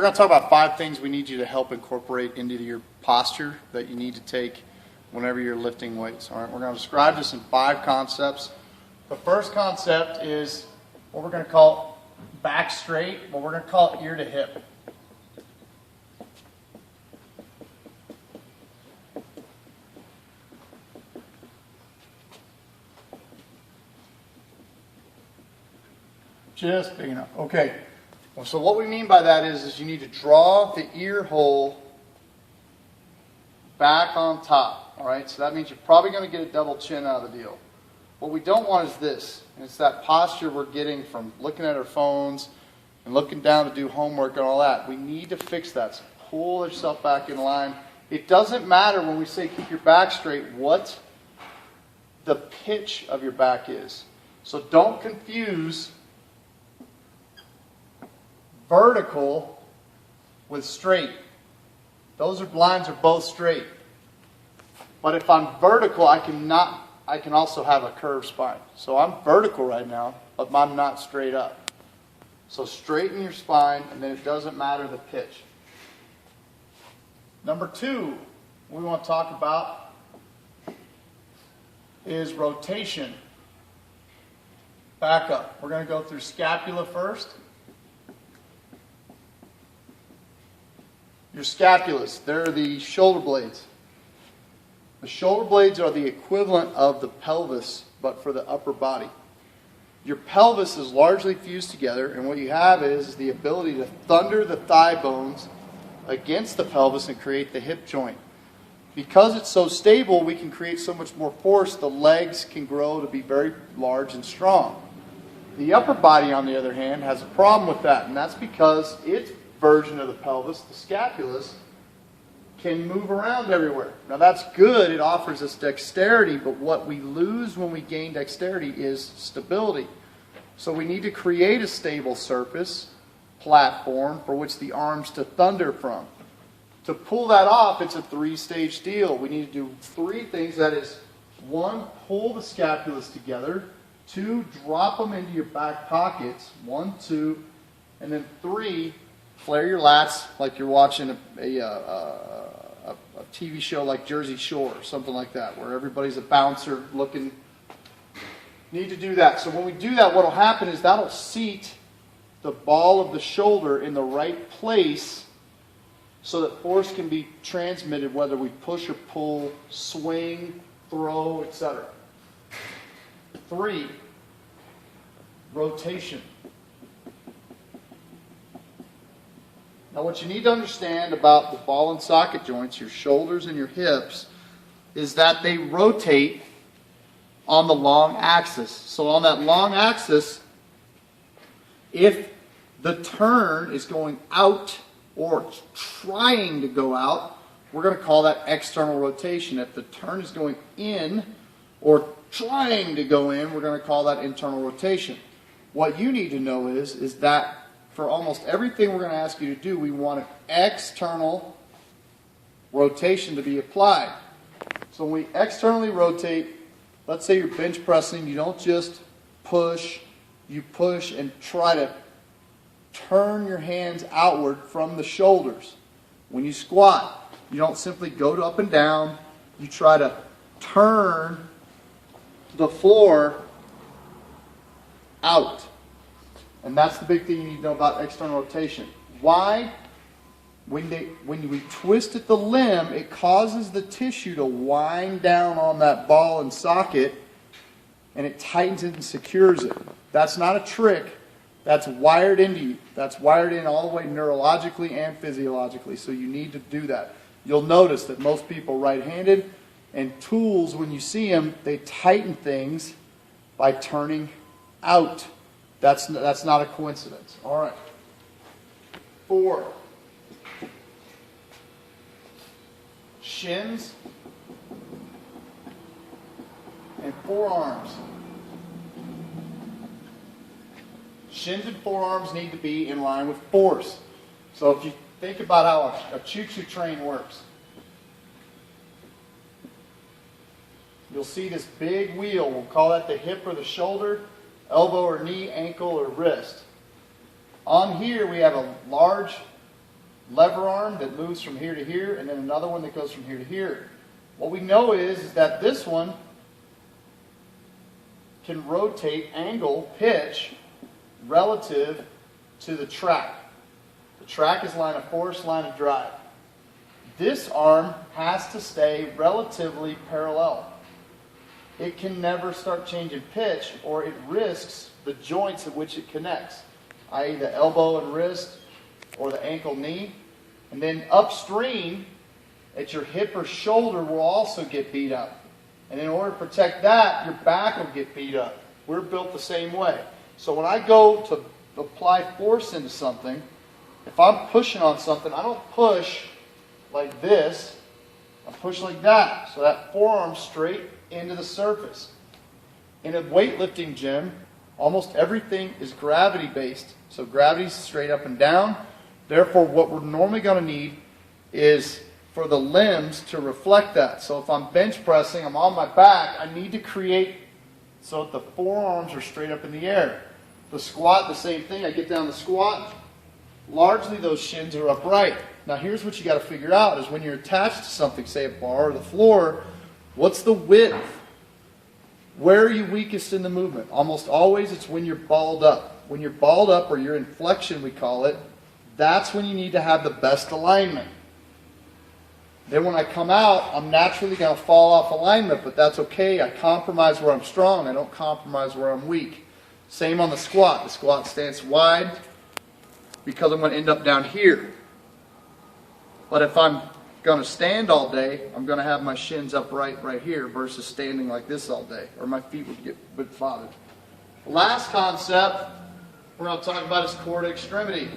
We're going to talk about 5 things we need you to help incorporate into your posture that you need to take whenever you're lifting weights. All right, we're going to describe this in 5 concepts. The first concept is what we're going to call back straight, what we're going to call ear to hip. Just big enough. Okay. So what we mean by that is you need to draw the ear hole back on top. All right. So that means you're probably going to get a double chin out of the deal. What we don't want is this. And it's that posture we're getting from looking at our phones and looking down to do homework and all that. We need to fix that. So pull yourself back in line. It doesn't matter when we say keep your back straight what the pitch of your back is. So don't confuse vertical with straight. Those lines are both straight. But if I'm vertical, I can also have a curved spine. So I'm vertical right now, but I'm not straight up. So straighten your spine, and then it doesn't matter the pitch. Number 2 we want to talk about is rotation. Back up. We're going to go through scapula first. Your scapulas, they're the shoulder blades. The shoulder blades are the equivalent of the pelvis, but for the upper body. Your pelvis is largely fused together, and what you have is the ability to thunder the thigh bones against the pelvis and create the hip joint. Because it's so stable, we can create so much more force, the legs can grow to be very large and strong. The upper body, on the other hand, has a problem with that, and that's because its version of the pelvis, the scapulas, can move around everywhere. Now that's good, it offers us dexterity, but what we lose when we gain dexterity is stability. So we need to create a stable surface, platform, for which the arms to thunder from. To pull that off, it's a 3-stage deal. We need to do 3 things. That is, 1, pull the scapulas together. 2, drop them into your back pockets. 1, 2, and then 3, flare your lats like you're watching a TV show like Jersey Shore or something like that, where everybody's a bouncer looking. Need to do that. So when we do that, what will happen is that'll seat the ball of the shoulder in the right place so that force can be transmitted whether we push or pull, swing, throw, etc. 3, rotation. Now what you need to understand about the ball and socket joints, your shoulders and your hips, is that they rotate on the long axis. So on that long axis, if the turn is going out or trying to go out, we're going to call that external rotation. If the turn is going in or trying to go in, we're going to call that internal rotation. What you need to know is that for almost everything we're going to ask you to do, we want an external rotation to be applied. So when we externally rotate, let's say you're bench pressing, you don't just push, you push and try to turn your hands outward from the shoulders. When you squat, you don't simply go up and down, you try to turn the floor out. And that's the big thing you need to know about external rotation. Why? When we twist at the limb, it causes the tissue to wind down on that ball and socket, and it tightens it and secures it. That's not a trick. That's wired into you. That's wired in all the way neurologically and physiologically. So you need to do that. You'll notice that most people right-handed and tools, when you see them, they tighten things by turning out. That's not a coincidence. All right. 4. Shins and forearms. Shins and forearms need to be in line with force. So if you think about how a choo-choo train works, you'll see this big wheel. We'll call that the hip or the shoulder, elbow or knee, ankle or wrist. On here we have a large lever arm that moves from here to here, and then another one that goes from here to here. What we know is that this one can rotate, angle, pitch relative to the track. The track is line of force, line of drive. This arm has to stay relatively parallel. It can never start changing pitch, or it risks the joints at which it connects, i.e. the elbow and wrist or the ankle knee. And then upstream at your hip or shoulder will also get beat up. And in order to protect that, your back will get beat up. We're built the same way. So when I go to apply force into something, if I'm pushing on something, I don't push like this. I push like that. So that forearm's straight into the surface. In a weightlifting gym, almost everything is gravity based. So gravity's straight up and down. Therefore, what we're normally going to need is for the limbs to reflect that. So if I'm bench pressing, I'm on my back, I need to create so that the forearms are straight up in the air. The squat, the same thing. I get down the squat, largely those shins are upright. Now here's what you got to figure out is when you're attached to something, say a bar or the floor, what's the width? Where are you weakest in the movement? Almost always it's when you're balled up. When you're balled up, or your inflection we call it, that's when you need to have the best alignment. Then when I come out, I'm naturally going to fall off alignment, but that's okay. I compromise where I'm strong. I don't compromise where I'm weak. Same on the squat. The squat stance wide because I'm going to end up down here. But if I'm going to stand all day, I'm going to have my shins upright right here versus standing like this all day, or my feet would get a bit bothered. The last concept we're going to talk about is core to extremity.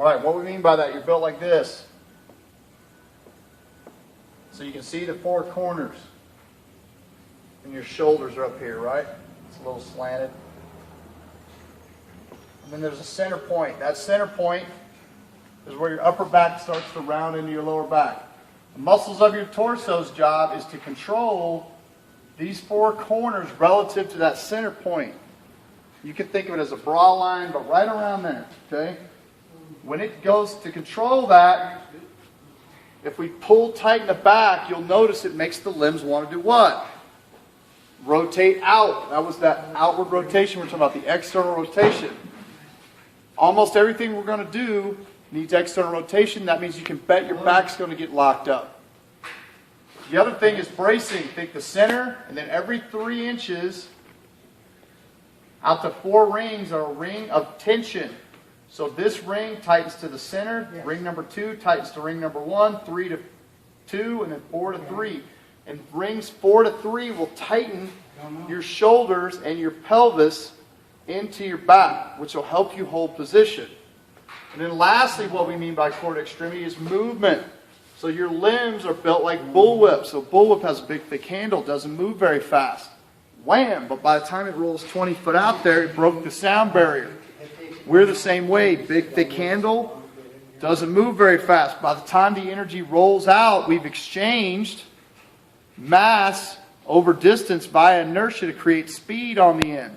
All right, what we mean by that, you're built like this. So you can see the four corners. And your shoulders are up here, right? It's a little slanted. And then there's a center point. That center point is where your upper back starts to round into your lower back. The muscles of your torso's job is to control these four corners relative to that center point. You can think of it as a bra line, but right around there, okay? When it goes to control that, if we pull tight in the back, you'll notice it makes the limbs want to do what? Rotate out. That was that outward rotation. We're talking about the external rotation. Almost everything we're going to do needs external rotation. That means you can bet your back's going to get locked up. The other thing is bracing. Think the center, and then every 3 inches out to 4 rings are a ring of tension. So this ring tightens to the center, ring number 2 tightens to ring number 1, 3 to 2, and then 4 to 3. And rings 4 to 3 will tighten your shoulders and your pelvis into your back, which will help you hold position. And then lastly, what we mean by core to extremity is movement. So your limbs are built like bullwhip. So bullwhip has a big thick handle, doesn't move very fast. Wham! But by the time it rolls 20 foot out there, it broke the sound barrier. We're the same way. Big, thick handle, doesn't move very fast. By the time the energy rolls out, we've exchanged mass over distance via inertia to create speed on the end.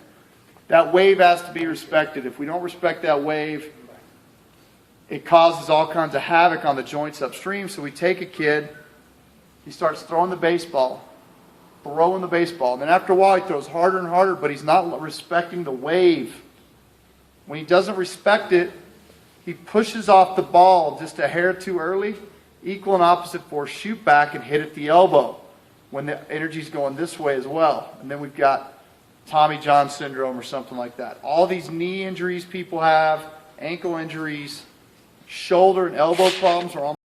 That wave has to be respected. If we don't respect that wave, it causes all kinds of havoc on the joints upstream. So we take a kid, he starts throwing the baseball. And then after a while, he throws harder and harder, but he's not respecting the wave. When he doesn't respect it, he pushes off the ball just a hair too early, equal and opposite force, shoot back and hit at the elbow when the energy's going this way as well. And then we've got Tommy John syndrome or something like that. All these knee injuries people have, ankle injuries, shoulder and elbow problems are all